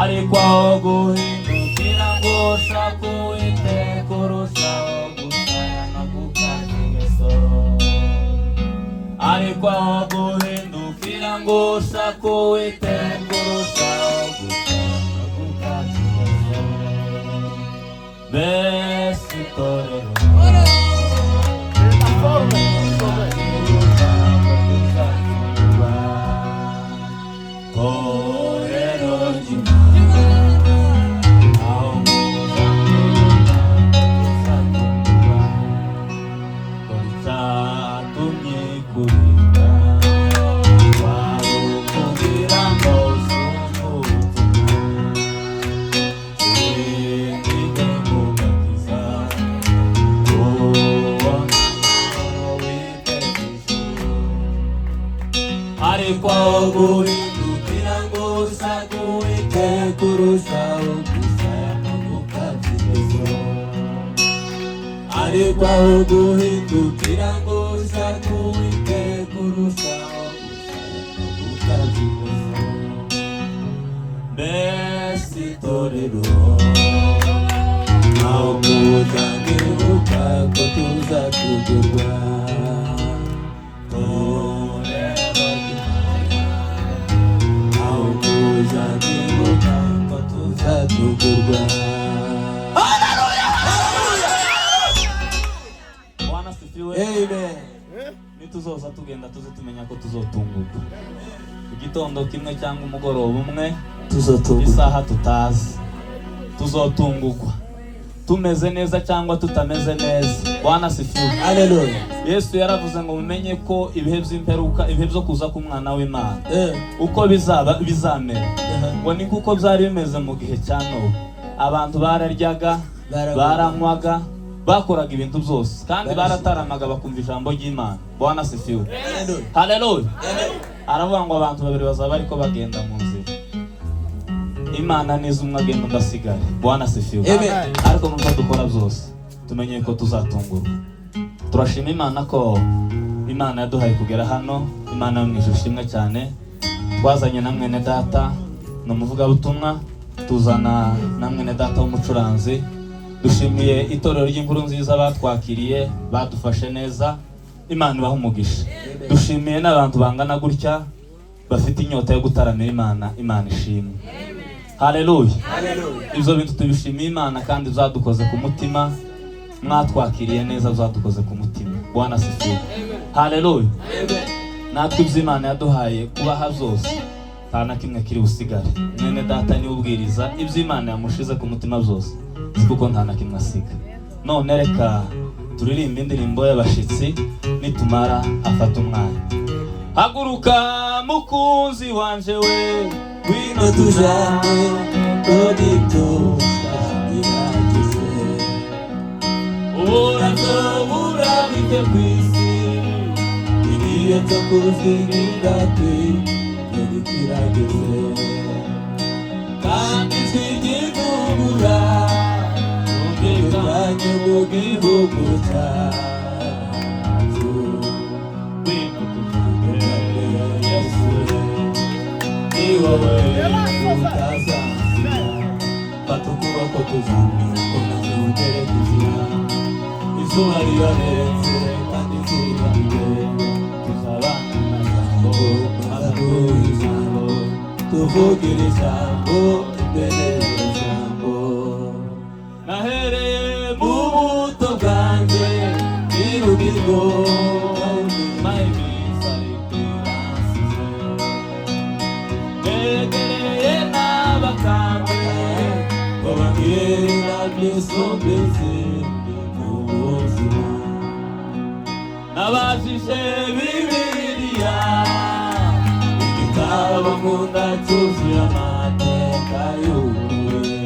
ariko aho guhindukira ngo ushake Uwiteka urushaho gusaya no gukata ingeso. Ariko aho guhindukira ngo ushake Uwiteka urushaho gusaya no gukata ingeso. Mbese itorero ariko guhindukira ngo ushake Uwiteka urushaho gusaya no gukata ingeso. Ariko aho guhindukira ngo ushake Uwiteka urushaho gusaya no gukata ingeso. Mbese itorero aho kuzangiruka ko tuzatugurwa. Haleluya, haleluya. Bwana sifiwe. Amen. Nituzoza tugenda tuze tumenya ko tuzotungurwa. Igitondo kimwe cyangwa umugoroba umwe tuzotungurwa. Isaha tutazi. Tuzotungurwa. Tumeze neza cyangwa tutameze neza. Bwana sifiwe. Haleluya. Yesu yaravuze ngo mumenye ko ibihe by'imperuka, ibihe byo kuza k'umwana w'Imana uko bizamera. Ngo ni kuko byari bimeze mu gihe cya Nowa. Abantu bararyaga, baranywaga, bakoraga ibintu byose kandi barataramaga bakumva ijambo ry'Imana. Bwana sifiwe. Haleluya. Aravuga ngo abantu babiri bazaba ariko bagenda mu nzira. Imana nizo umwe agenda ndasigara. Bwana sifiwe. Ariko nubwo dukora byose tumenye ko tuzatungurwa. Turashima Imana ko Imana yaduhaye kugera hano. Imana mwishimwe cyane. Twazanye na mwene data no muvugabutumwa, tuzana na mwene data w'umucuranzi. Dushimiye itorero ry'inkuru nziza batwakiriye, badufashe neza. Imana ibahe umugisha. Dushimiye n'abantu bangana gutya bafite inyota yo gutaramira Imana. Imana ishimwe. Haleluya. Ibyo bintu tubishimiye Imana kandi zadukoze ku mutima. Mwatwakiriye neza, zadukoze ku mutima. Bwana sifiwe. Haleluya. Natwe iby'Imana yaduhaye kubaha byose nta na kimwe kiri busigare. Mwene data ni ubwiriza iby'Imana yamushize ku mutima byose, kuko nta na kimwe asiga. None reka turirimba indirimbo y'abashitsi nitumara afata umwanya. Haguruka mukunzi wanje we, wino tujane odito iragize. Urazobura bite kwisi, igihe cyo kuzingira kirageze. Kandi twigigugura ubwiganye mu gihugu cyacu. Wino tujane Yesu, ni wowe utazazira. Fata ukuboko tuzamure komeza ugere kuzira. Izuba rirarenze kandi tuzabire. Tuzabana na jambo, azaduha ijambo. Tuvugire ijambo imbere y'ijambo. Nahereye mu buto bwanjye n'urubyiruko, maze iminsi ariko iransize. Negereye n'abakambwe ngo bambwire nabyisumbitse mu buzima. Nabajije Bibiliya, igitabo nkunda cyuzuye amateka y'ukuri.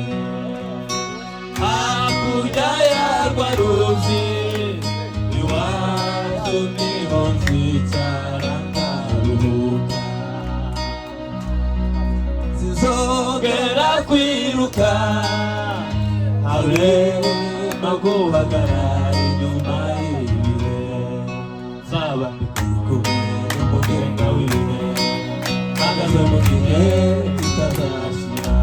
Hakurya yarwo ruzi iwacu niho nzicara nkaruhuka. Sinzongera kwiruka habe no guhagarara inyuma y'ibihe. Nzaba ndi kumwe n'umugenga w'ibihe, mpagaze mu gihe kitazashira.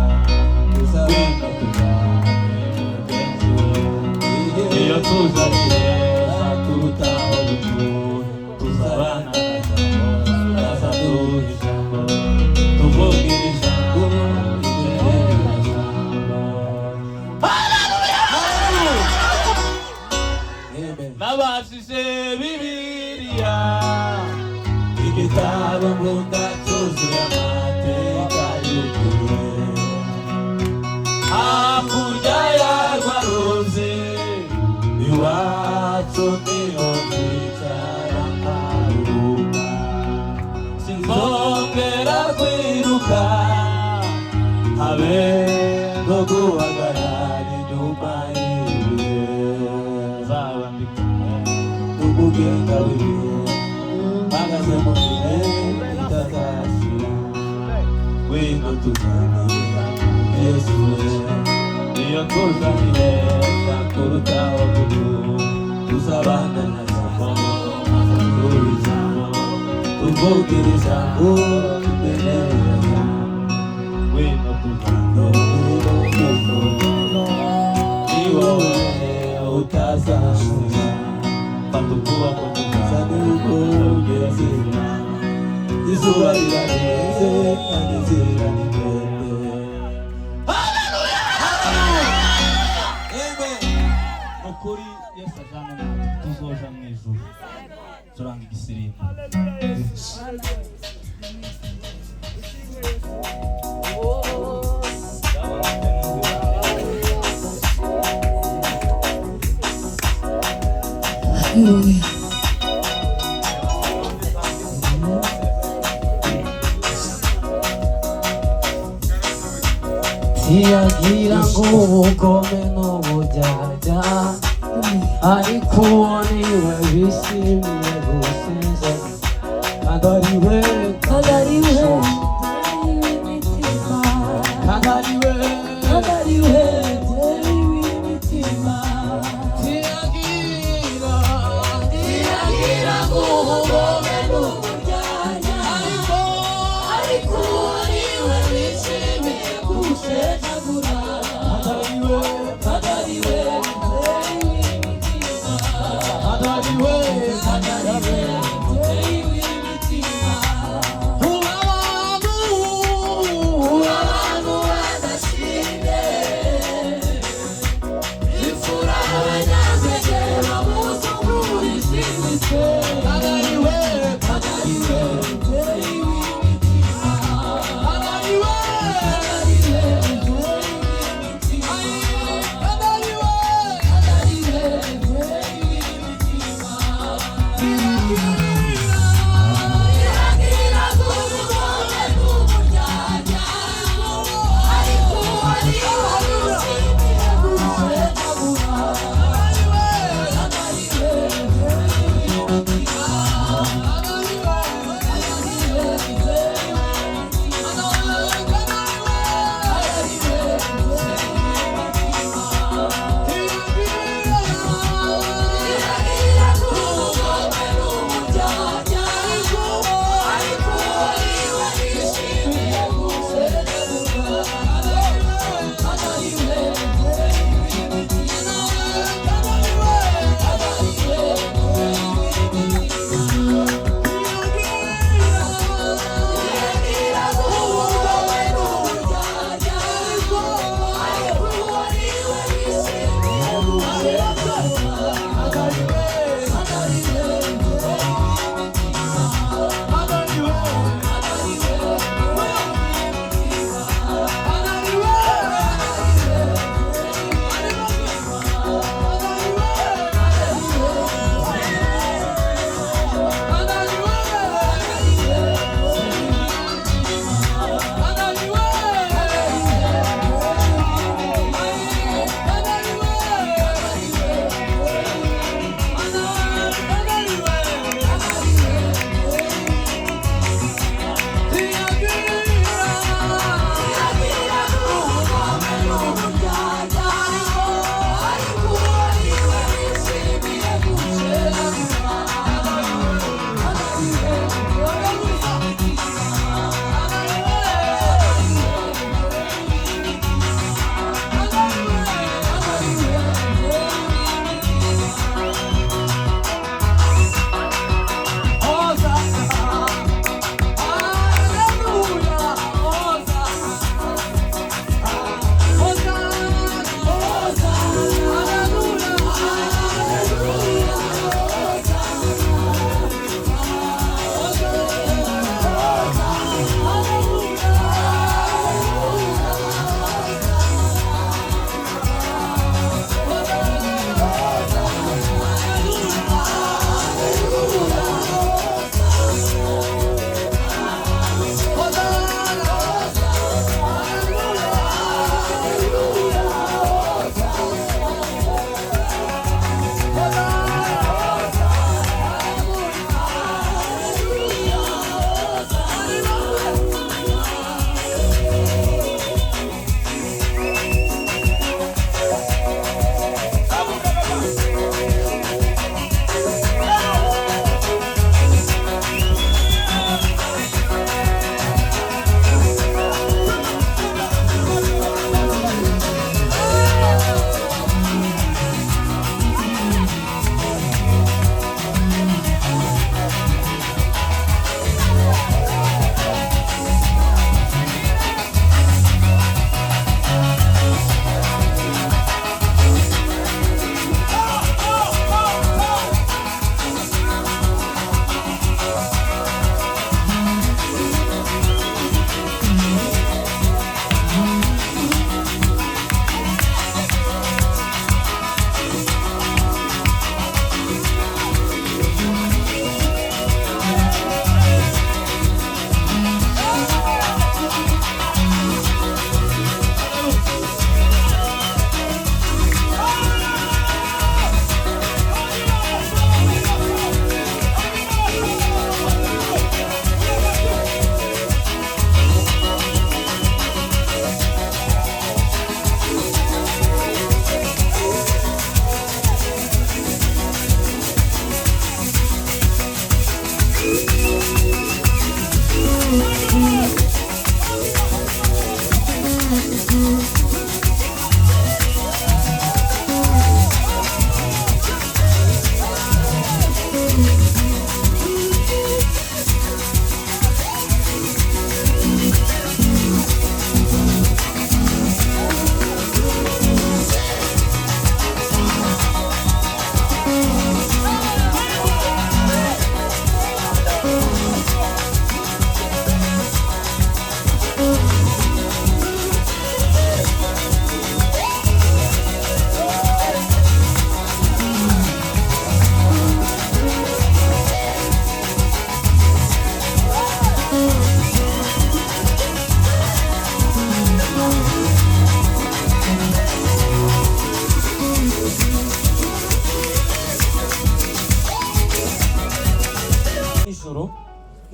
habe no guhagarara inyuma y'ibihe zaba ndi kumwe n'umugenga w'ibihe mpagaze mu bihe bitazashira wino tuganire Yesu iyo tuzanire kurutaho tuzabana na Yakobo tuvugira ijambo tubereza wino tuganire ni wowe utazashira fata ukuboko tuzane izuba rirarenze kandi inzira ni ndende. Haleluya! Amen. Nukuri Yesu ajana natwe tuzoja mu ijuru turanga igisirimba. Haleluya. Tiyagira ngo ubugome n'uburyarya ariko uwo niwe bishimiye gusinza kandi ari we w'imitima kandi ari we w'imitima tiyagira ngo ubugome n'uburyarya ariko uwo niwe bishimiye gusenagura abantu badashimye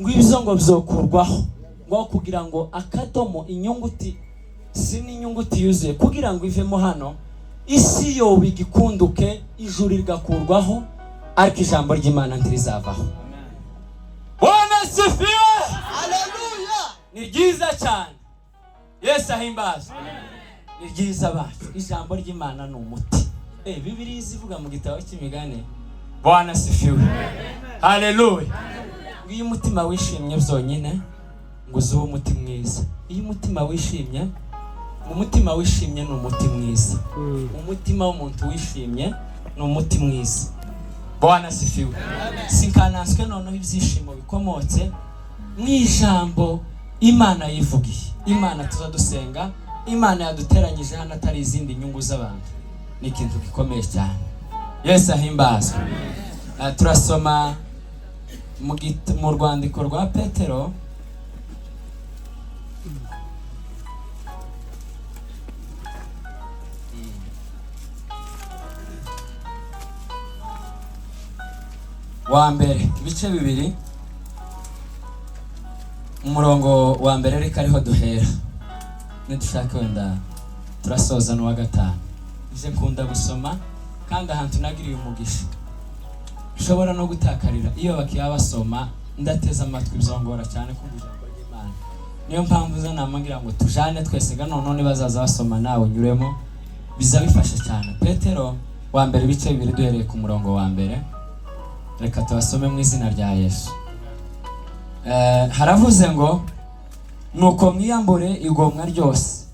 ngo ibyo ngo byokurwaho ngo kugira ngo akadomo inyunguti si n'inyunguti yuzuye kugira ngo ivemo hano isi yoba igikunduke ijuru rigakurwaho ariko ijambo ry'Imana ntirizavaho. Bwana sifiwe, haleluya. Ni ryiza cyane, Yesu ahimbaza. Ni ryiza bacu, ijambo ry'Imana ni umuti. Bibiliya ivuga mu gitabo cy'imigani. Bwana sifiwe, haleluya. Iyo umutima wishimye byonyine ngo uzuwe umuti mwiza. Iyo umutima wishimye, umutima wishimye ni umuti mwiza. Umutima w'umuntu wishimye ni umuti mwiza. Bwana sifiwe. Sinkananswe noneho ibyishimo bikomotse mu ijambo Imana yivugiye. Imana tuzadusenga, Imana yaduteranyije hano atari izindi nyungu z'abantu. Ni ikintu gikomeye cyane. Yesu ahimbazwe. Turasoma mu rwandiko rwa Petero wa mbere ibice bibiri umurongo wa mbere reka ariho duhera nidushaka wenda turasoza n'uwa gatanu. Ije kunda gusoma kandi ahantu nagiriye umugisha ushobora no gutakarira iyo bakiya basoma ndateza amatwi bizongora cyane kumva ijambo ry'Imana. Niyo mpamvu zo namangira ngo tujane twese ga none bazaza basoma nawe nyuremo biza bifasha cyane. Petero wa mbere ibice bibiri duhereye ku murongo wa mbere reka tubasome mu izina rya Yesu. Haravuze ngo nuko mwiyambure igomwa ryose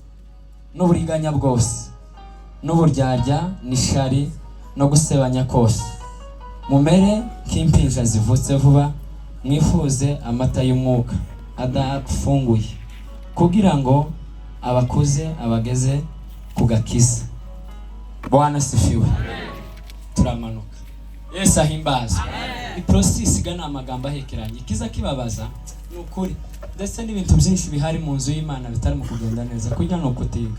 n'uburiganya bwose n'uburyarya n'ishari no gusebanya kose, mumere nk'impinja zivutse vuba, mwifuze amata y'umwuka adafunguye kugira ngo abakuze abageze ku gakiza. Bwana sifiwe. Turamanuka. Yesu ahimbaza. Iprocess gana amagambo ahekeranye kiza kibabaza nukuri ndetse n'ibintu byinshi bihari mu nzu y'Imana bitari mu kugenda neza kujya no kutiga.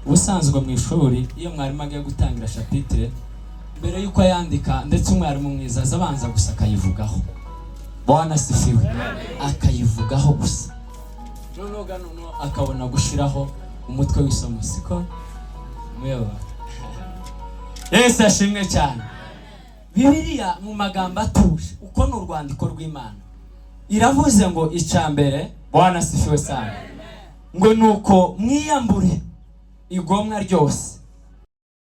Ubusanzwe mu ishuri iyo mwarimu agiye gutangira chapitre mbere yuko yandika ndetse umwarimu mwiza azabanza gusa akayivugaho. Bwana sifiwe. Akayivugaho gusa noneho akabona gushiraho umutwe w'isomo siko muyoba. Yesu ashimwe cyane. Bibiliya mu magambo atuje uko n'urwandiko rw'Imana iravuze ngo icambere. Bwana sifiwe sana. Ngo nuko mwiyambure igomwa ryose